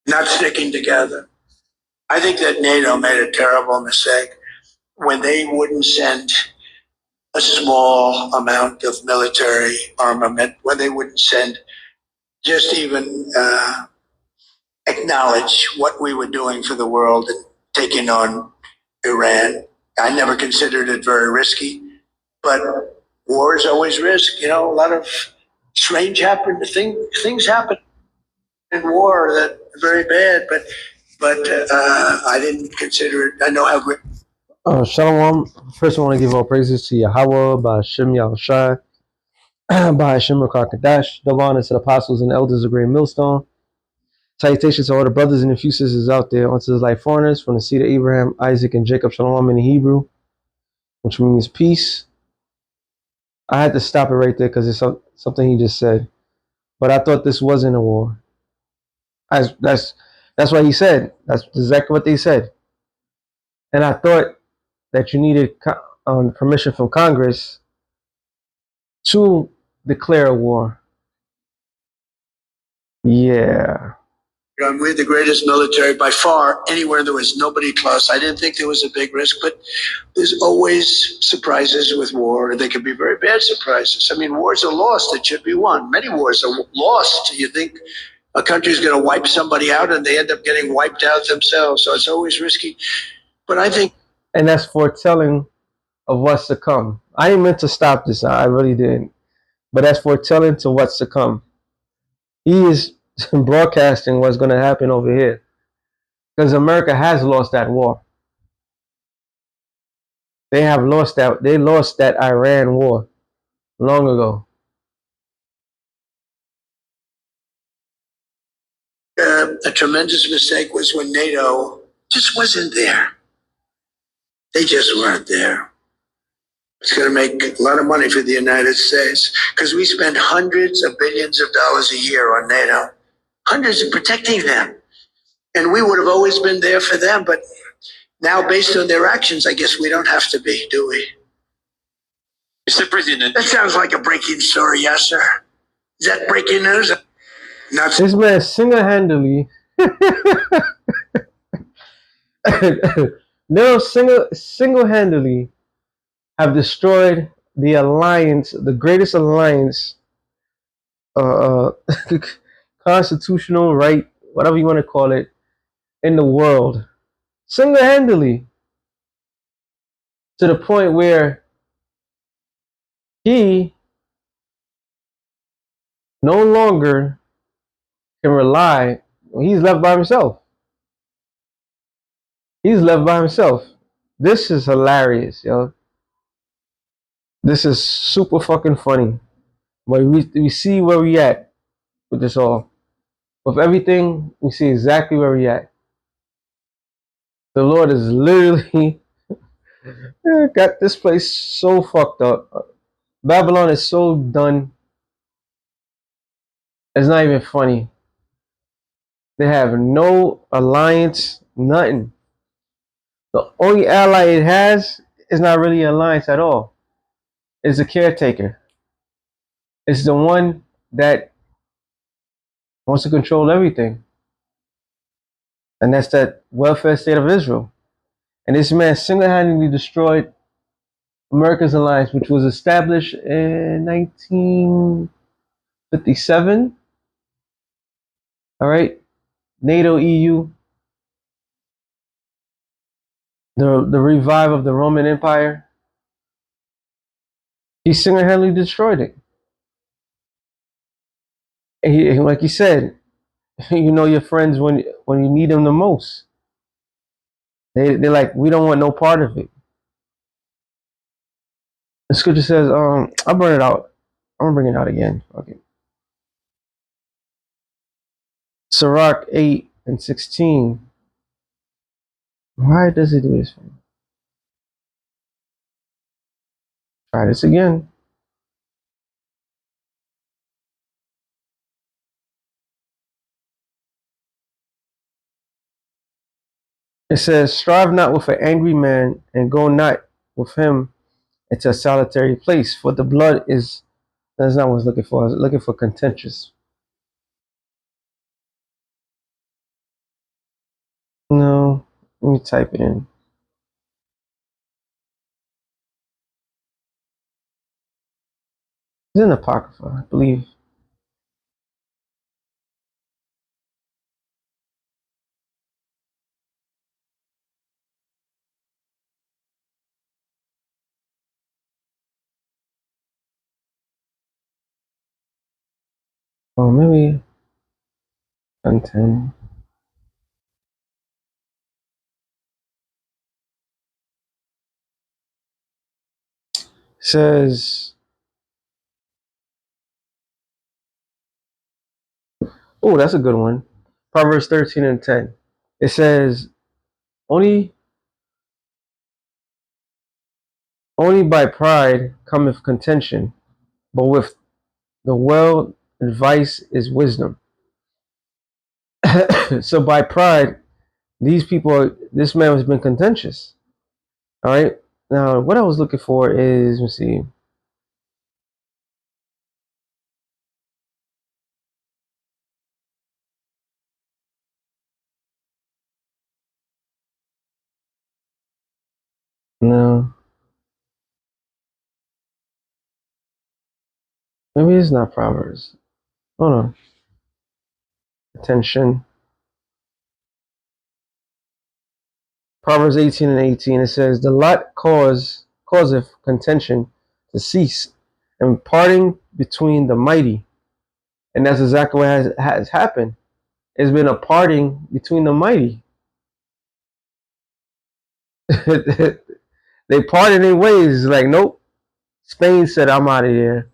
not sticking together. I think that NATO made a terrible mistake when they wouldn't send a small amount of military armament, when they wouldn't send just even acknowledge what we were doing for the world and taking on Iran. I never considered it very risky, but war is always risk. You know, a lot of strange things happen in war that are very bad, but I didn't consider it. I know how great. Shalom. First, I want to give all praises to Yahweh, by Hashem Yahushai, by Hashem Rakakadash. Double honor to the apostles and elders of Great Millstone. Salutations to all the brothers and the few sisters out there onto the life foreigners from the seed of Abraham, Isaac, and Jacob. Shalom in the Hebrew, which means peace. I had to stop it right there because it's something he just said. But I thought this wasn't a war. That's what he said. That's exactly what they said. And I thought that you needed permission from Congress to declare a war. Yeah. We're the greatest military by far. Anywhere there was nobody close. I didn't think there was a big risk, but there's always surprises with war. They can be very bad surprises. I mean, wars are lost that should be won. Many wars are lost. You think a country's going to wipe somebody out and they end up getting wiped out themselves. So it's always risky. But I think... And that's foretelling of what's to come. I didn't meant to stop this. I really didn't. But that's foretelling to what's to come. He is broadcasting what's going to happen over here. Because America has lost that war. They have lost that. They lost that Iran war long ago. A tremendous mistake was when NATO just wasn't there. They just weren't there. It's going to make a lot of money for the United States because we spend hundreds of billions of dollars a year on NATO, hundreds of protecting them. And we would have always been there for them. But now, based on their actions, I guess we don't have to be, do we? Mr. President. That sounds like a breaking story, yes, sir. Is that breaking news? Not this man single-handedly no single-handedly have destroyed the alliance, the greatest alliance, constitutional right, whatever you want to call it, in the world, single-handedly, to the point where he no longer can rely. He's left by himself. He's left by himself. This is hilarious, yo. This is super fucking funny. But we see where we at with this all. With everything, we see exactly where we at. The Lord is literally got this place so fucked up. Babylon is so done. It's not even funny. They have no alliance, nothing. The only ally it has is not really an alliance at all. It's the caretaker. It's the one that wants to control everything. And that's that welfare state of Israel. And this man single-handedly destroyed America's alliance, which was established in 1957. All right, NATO, EU, the revive of the Roman Empire. He single-handedly destroyed it. And like he said, you know your friends when you need them the most. They're like, we don't want no part of it. The scripture says, I'll burn it out. I'm gonna bring it out again. Okay. Sirach 8:16. Why does it do this for me? Try this again. It says, strive not with an angry man, and go not with him into a solitary place, for the blood is, that's not what I was looking for. I was looking for contentious. Let me type it in. It's in Apocrypha, I believe. Oh, maybe 10. Says, oh, that's a good one. Proverbs 13 and 10. It says, only by pride cometh contention, but with the well advice is wisdom. So by pride, this man has been contentious. All right. Now, what I was looking for is, let's see. No, maybe it's not Proverbs. Hold on. Attention. Proverbs 18 and 18. It says, the lot causeth contention to cease, and parting between the mighty. And that's exactly what has happened. It's been a parting between the mighty. They parted their ways. Like, nope. Spain said, I'm out of here.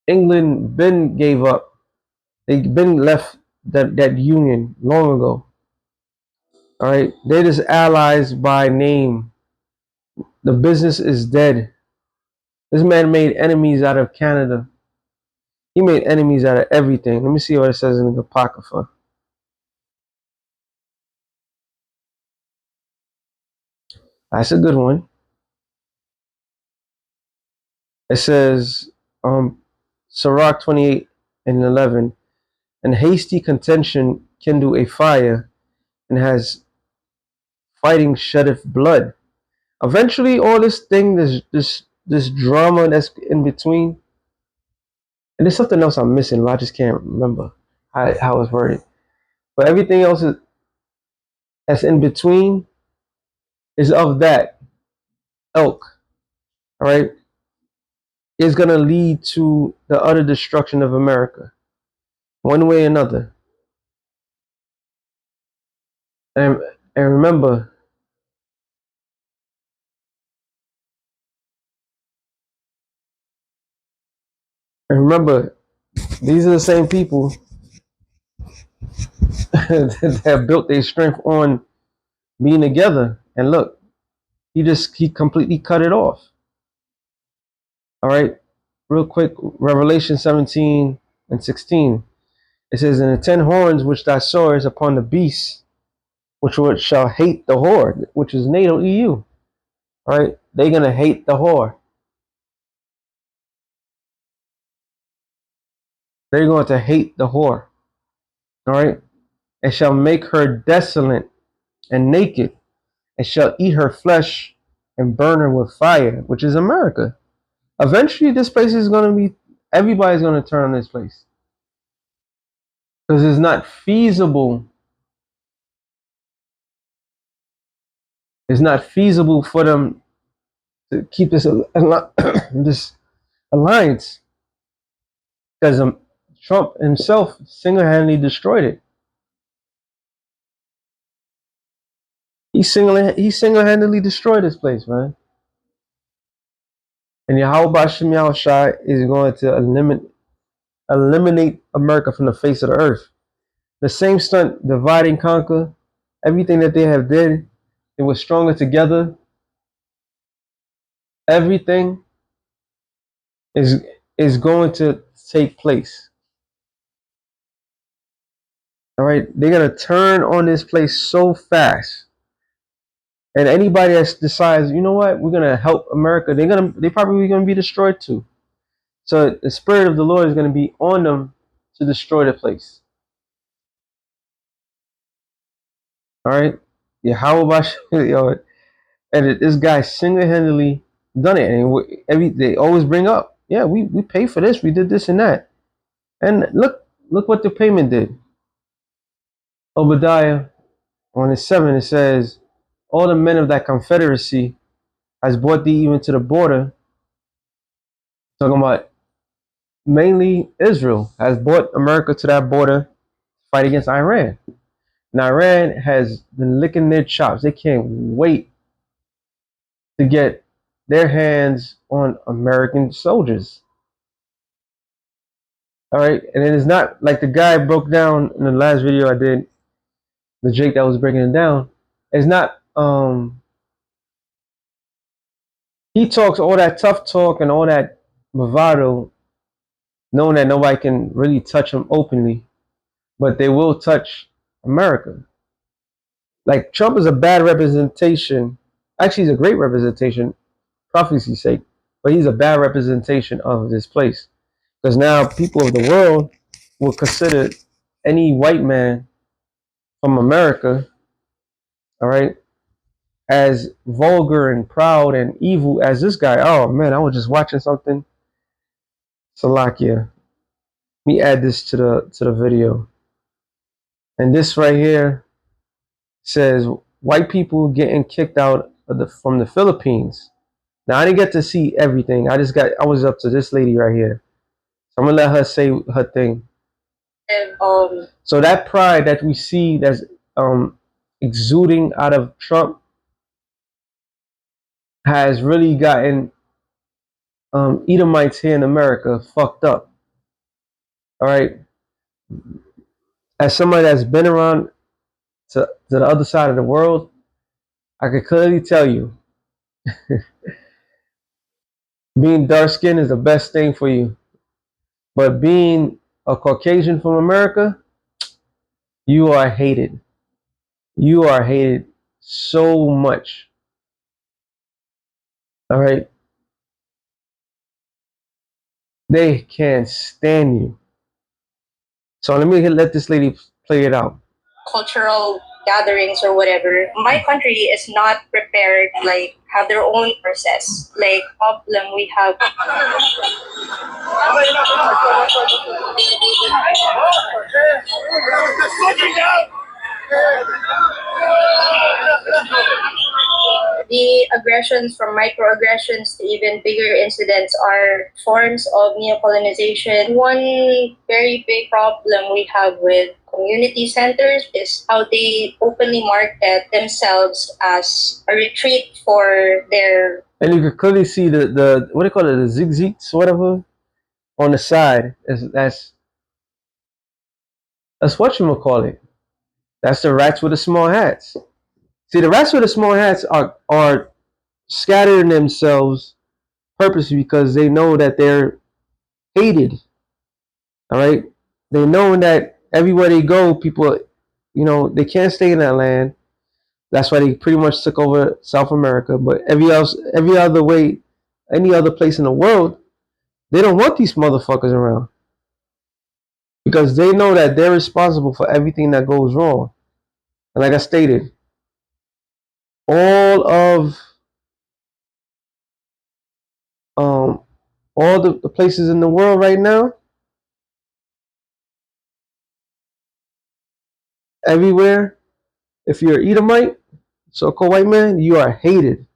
England been gave up. They been left that union long ago. All right. They're just allies by name. The business is dead. This man made enemies out of Canada. He made enemies out of everything. Let me see what it says in the Apocrypha. That's a good one. It says, Sirach 28 and 11, and hasty contention kindle a fire, and has fighting sheddeth blood. Eventually, all this thing, this drama that's in between, and there's something else I'm missing, but I just can't remember how it's worded. But everything else that's in between is of that ilk. All right, is gonna lead to the utter destruction of America, one way or another. And and remember, these are the same people that have built their strength on being together. And look, he completely cut it off. All right, real quick, Revelation 17 and 16. It says, "And the 10 horns which thou sawest upon the beast, which shall hate the whore," which is NATO EU. All right, they're gonna hate the whore. They're going to hate the whore. All right, and shall make her desolate and naked, and shall eat her flesh and burn her with fire, which is America. Eventually, this place is going to be, everybody's going to turn on this place because it's not feasible. It's not feasible for them to keep this this alliance because Trump himself single-handedly destroyed it. He single-handedly destroyed this place, man. And Yahweh Shem Shai is going to eliminate America from the face of the earth. The same stunt, divide and conquer, everything that they have did, it was stronger together. Everything is going to take place. All right, they're gonna turn on this place so fast, and anybody that decides, you know what, we're gonna help America, they probably gonna be destroyed too. So the spirit of the Lord is gonna be on them to destroy the place. All right, yeah, how about yo? And this guy single-handedly done it, and they always bring up, yeah, we paid for this, we did this and that, and look what the payment did. Obadiah on his 7, it says, all the men of that confederacy has brought thee even to the border. Talking about mainly Israel has brought America to that border to fight against Iran. And Iran has been licking their chops. They can't wait to get their hands on American soldiers. All right. And it is not like the guy broke down in the last video I did, the Jake that was breaking it down. It's not, he talks all that tough talk and all that bravado, knowing that nobody can really touch him openly, but they will touch America. Like Trump is a bad representation. Actually, he's a great representation, prophecy's sake, but he's a bad representation of this place. Because now people of the world will consider any white man from America, all right, as vulgar and proud and evil as this guy. Oh man, I was just watching something. Salakia. Let me add this to the video. And this right here says white people getting kicked out of from the Philippines. Now I didn't get to see everything. I was up to this lady right here. So I'm gonna let her say her thing. So that pride that we see that's exuding out of Trump has really gotten Edomites here in America fucked up. All right. As somebody that's been around to the other side of the world, I can clearly tell you being dark skinned is the best thing for you. But being a Caucasian from America, you are hated. You are hated so much. All right. They can't stand you. So let this lady play it out. Cultural gatherings or whatever. My country is not prepared, like, have their own process. Like, problem we have. The aggressions from microaggressions to even bigger incidents are forms of neocolonization. One very big problem we have with community centers is how they openly market themselves as a retreat for their. And you can clearly see the what do you call it, the zigzags, whatever, on the side. That's what you call it. That's the rats with the small hats. See, the rats with the small hats are scattering themselves purposely because they know that they're hated. All right, they know that everywhere they go, people, they can't stay in that land. That's why they pretty much took over South America. But every other way, any other place in the world, they don't want these motherfuckers around because they know that they're responsible for everything that goes wrong. And like I stated, all of um, all the places in the world right now, everywhere, if you're an Edomite, so-called white man, you are hated.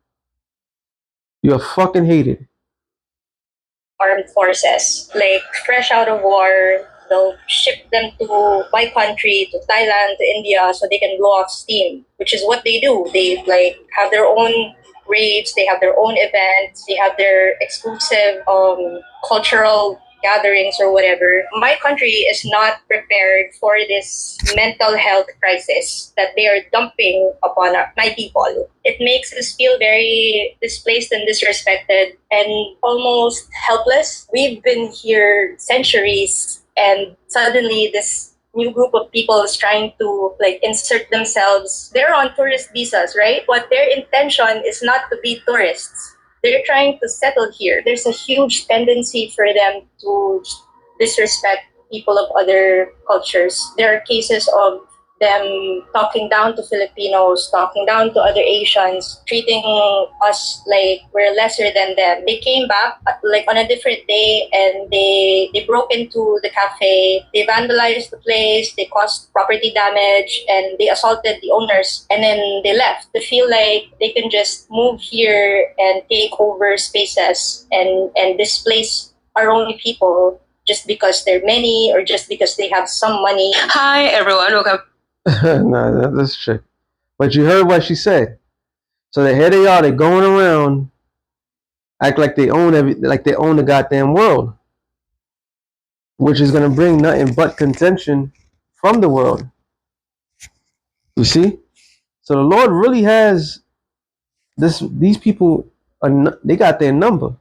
You are fucking hated. Armed forces, like fresh out of war, they'll ship them to my country, to Thailand, to India, so they can blow off steam, which is what they do. They like have their own raves, they have their own events, they have their exclusive cultural gatherings or whatever. My country is not prepared for this mental health crisis that they are dumping upon my people. It makes us feel very displaced and disrespected and almost helpless. We've been here centuries and suddenly this new group of people is trying to like insert themselves. They're on tourist visas, right? But their intention is not to be tourists. They're trying to settle here. There's a huge tendency for them to disrespect people of other cultures. There are cases of them talking down to Filipinos, talking down to other Asians, treating us like we're lesser than them. They came back like on a different day, and they broke into the cafe, they vandalized the place, they caused property damage, and they assaulted the owners, and then they left. They feel like they can just move here and take over spaces and displace our only people just because they're many or just because they have some money. Hi everyone, welcome. Nah, that's trick. But you heard what she said. So here they are. They're going around, act like they own like they own the goddamn world, which is gonna bring nothing but contention from the world. You see. So the Lord really has this. These people are. They got their number.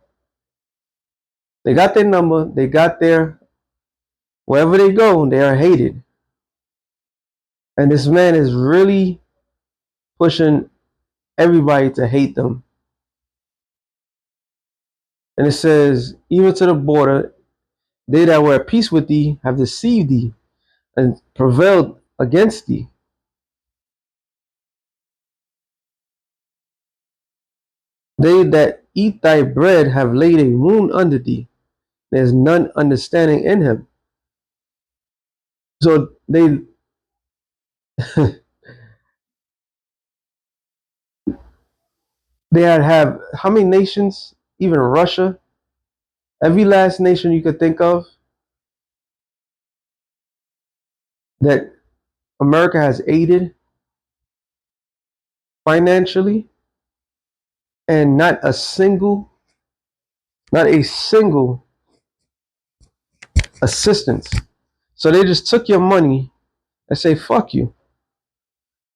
They got their number. They got their. Wherever they go, they are hated. And this man is really pushing everybody to hate them. And it says, even to the border, they that were at peace with thee have deceived thee and prevailed against thee. They that eat thy bread have laid a wound under thee. There's none understanding in him. So they they have how many nations? Even Russia, every last nation you could think of that America has aided financially, and not a single assistance. So they just took your money and say fuck you,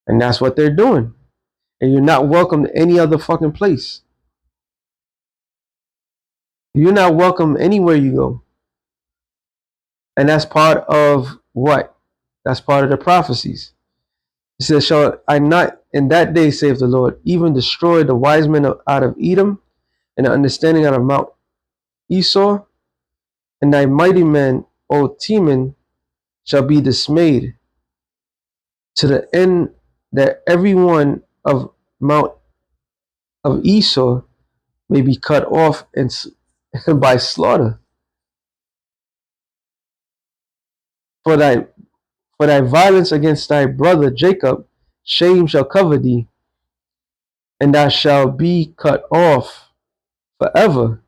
and that's what they're doing. And you're not welcome to any other fucking place. You're not welcome anywhere you go. And that's part of what? That's part of the prophecies. It says, shall I not in that day, save the Lord, even destroy the wise men out of Edom, and the understanding out of Mount Esau, and thy mighty men, O Teman, shall be dismayed, to the end that every one of Mount of Esau may be cut off and by slaughter. For thy violence against thy brother Jacob, shame shall cover thee, and thou shalt be cut off forever.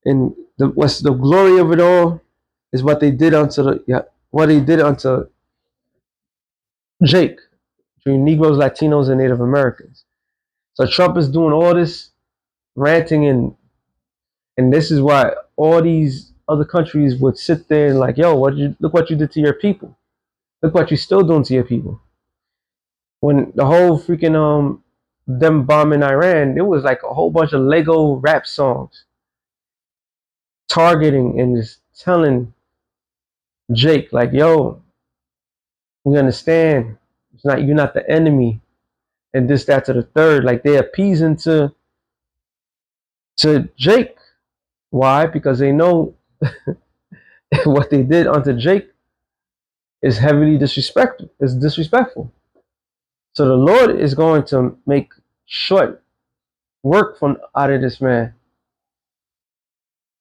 And what's the glory of it all is what they did unto Jake, between Negroes, Latinos, and Native Americans. So Trump is doing all this ranting, and this is why all these other countries would sit there and like, yo, look what you did to your people. Look what you're still doing to your people. When the whole freaking them bombing Iran, it was like a whole bunch of Lego rap songs targeting and just telling Jake like, yo, we understand. You're not the enemy, and this, that, to the third. Like they're appeasing to Jake. Why? Because they know what they did unto Jake is heavily disrespectful. It's disrespectful. So the Lord is going to make short work from out of this man.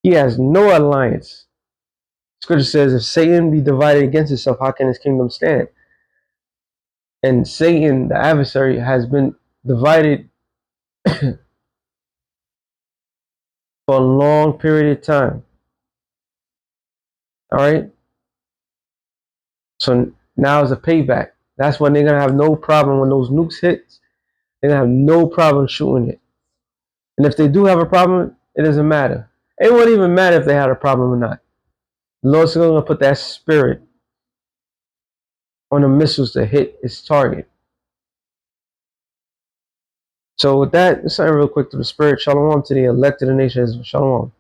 He has no alliance. Scripture says, if Satan be divided against himself, how can his kingdom stand? And Satan, the adversary, has been divided for a long period of time. All right? So now is a payback. That's when they're going to have no problem when those nukes hit. They're going to have no problem shooting it. And if they do have a problem, it doesn't matter. It won't even matter if they had a problem or not. The Lord's going to put that spirit on the missiles to hit its target. So with that, let's sign real quick to the spirit. Shalom to the elect of the nations. Shalom.